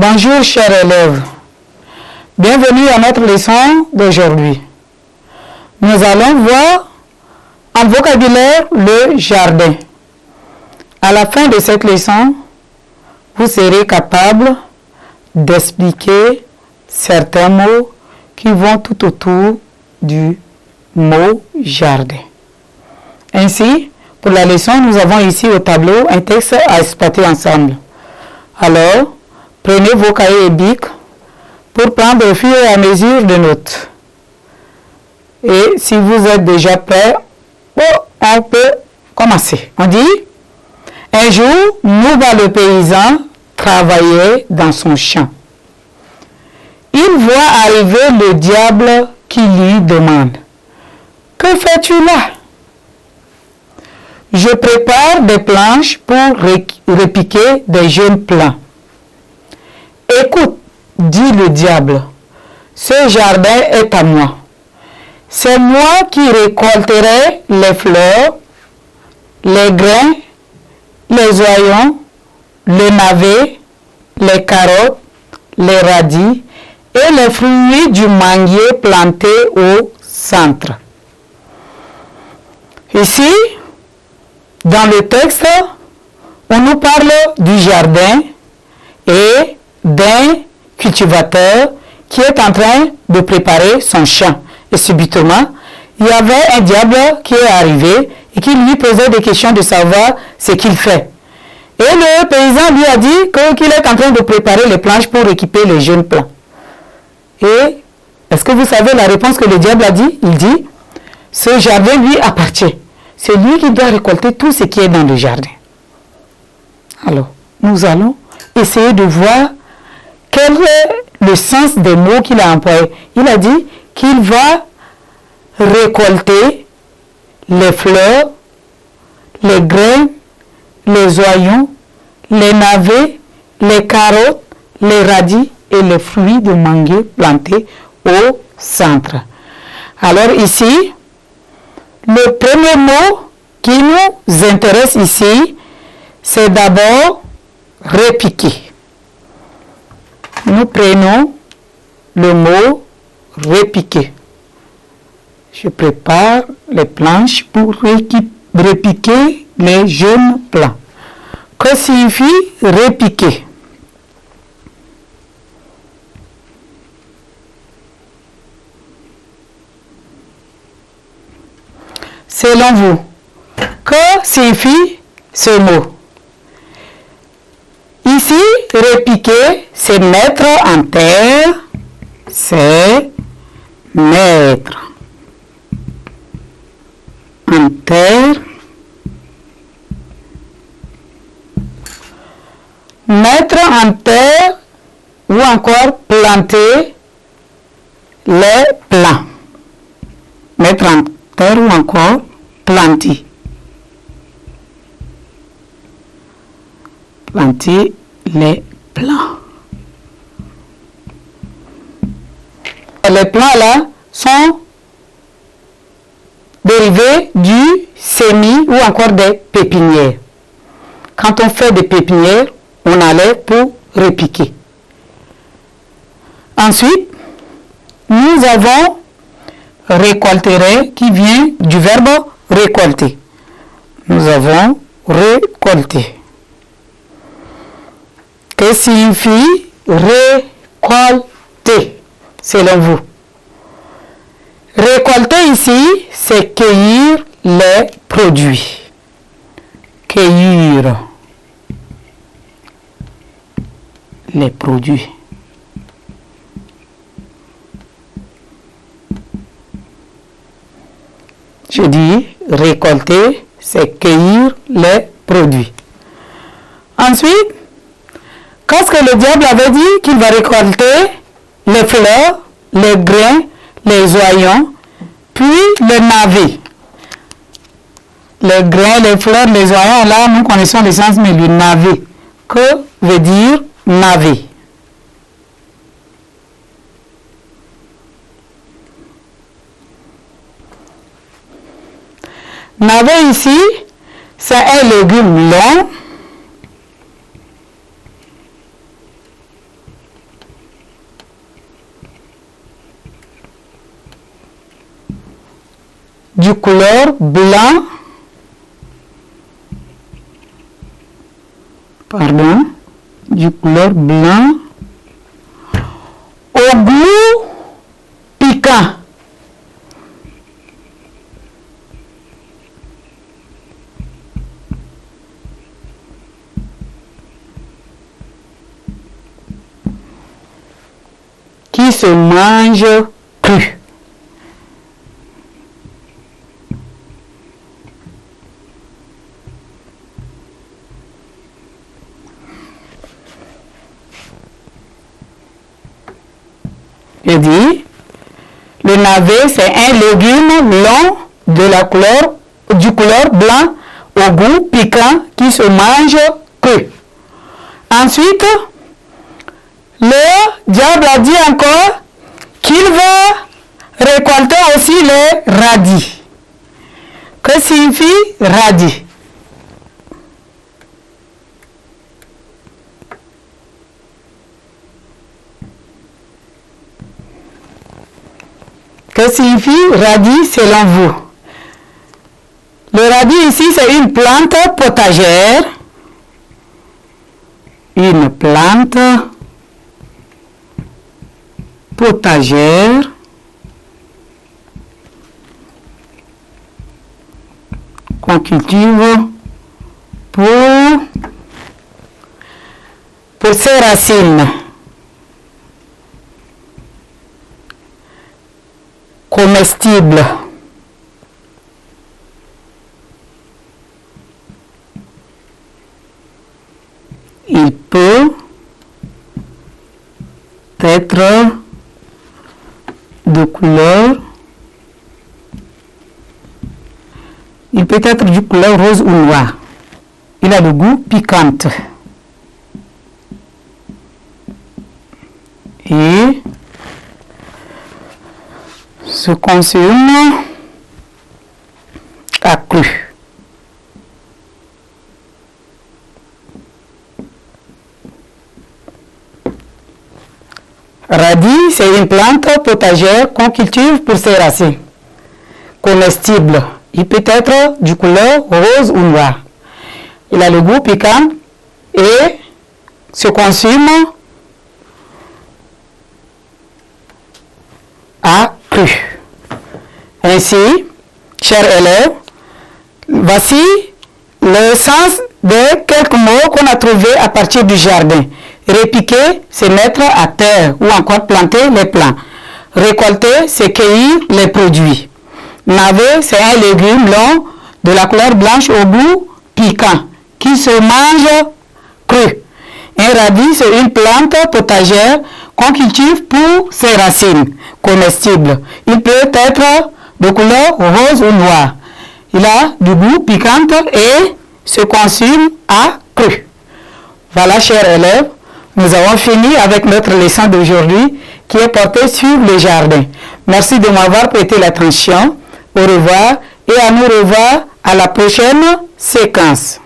Bonjour chers élèves, bienvenue à notre leçon d'aujourd'hui. Nous allons voir en vocabulaire le jardin. À la fin de cette leçon, vous serez capable d'expliquer certains mots qui vont tout autour du mot jardin. Ainsi, pour la leçon, nous avons ici au tableau un texte à exploiter ensemble. Alors, prenez vos cahiers et bics pour prendre au fur et à mesure de notes. Et si vous êtes déjà prêts, on peut commencer. On dit, un jour, nous voit le paysan travailler dans son champ. Il voit arriver le diable qui lui demande, « Que fais-tu là ?» « Je prépare des planches pour repiquer des jeunes plants. » « Écoute, dit le diable, ce jardin est à moi. C'est moi qui récolterai les fleurs, les grains, les oignons, les navets, les carottes, les radis et les fruits du manguier planté au centre. » Ici, dans le texte, on nous parle du jardin et d'un cultivateur qui est en train de préparer son champ. Et subitement, il y avait un diable qui est arrivé et qui lui posait des questions de savoir ce qu'il fait. Et le paysan lui a dit qu'il est en train de préparer les planches pour équiper les jeunes plants. Et est-ce que vous savez la réponse que le diable a dit? Il dit, ce jardin lui appartient. C'est lui qui doit récolter tout ce qui est dans le jardin. Alors, nous allons essayer de voir quel est le sens des mots qu'il a employés. Il a dit qu'il va récolter les fleurs, les grains, les oignons, les navets, les carottes, les radis et les fruits de manguier plantés au centre. Alors ici, le premier mot qui nous intéresse ici, c'est d'abord repiquer. Nous prenons le mot repiquer. Je prépare les planches pour repiquer les jeunes plants. Que signifie repiquer? Selon vous, que signifie ce mot? Ici, repiquer, c'est mettre en terre, c'est mettre en terre, mettre en terre ou encore planter les plants. Mettre en terre ou encore planter. Planter les plants. Les plants là sont dérivés du semis ou encore des pépinières. Quand on fait des pépinières, on allait pour repiquer. Ensuite, nous avons récolter qui vient du verbe récolter. Nous avons récolté. Que signifie récolter selon vous? Récolter ici, c'est cueillir les produits. Cueillir les produits. Je dis récolter, c'est cueillir les produits. Ensuite, qu'est-ce que le diable avait dit? Qu'il va récolter les fleurs, les grains, les oignons, puis les navets. Les grains, les fleurs, les oignons, là, nous connaissons le sens, mais le navet. Que veut dire navet? Navet ici, c'est un légume long couleur blanc, du couleur blanc, au goût piquant. Qui se mange cru. Je dis, le navet c'est un légume long du couleur blanc au goût piquant qui se mange cru. Ensuite, le diable a dit encore qu'il va récolter aussi les radis. Que signifie radis? Que signifie radis selon vous? Le radis ici, c'est une plante potagère. Une plante potagère qu'on cultive pour ses racines. Comestible. Il peut être de couleur, il peut être du couleur rose ou noir. Il a le goût piquant. Et se consomme à cru. Radis, c'est une plante potagère qu'on cultive pour ses racines. Comestible. Il peut être du couleur rose ou noir. Il a le goût piquant et se consomme à cru. Ainsi, chers élèves, voici le sens de quelques mots qu'on a trouvés à partir du jardin. Répiquer, c'est mettre à terre ou encore planter les plants. Récolter, c'est cueillir les produits. Navet, c'est un légume long de la couleur blanche au goût piquant qui se mange cru. Un radis, c'est une plante potagère qu'on cultive pour ses racines comestibles. Il peut être de couleur rose ou noir. Il a du goût piquant et se consomme à cru. Voilà, chers élèves, nous avons fini avec notre leçon d'aujourd'hui qui est portée sur le jardin. Merci de m'avoir prêté l'attention. Au revoir et à nous revoir à la prochaine séquence.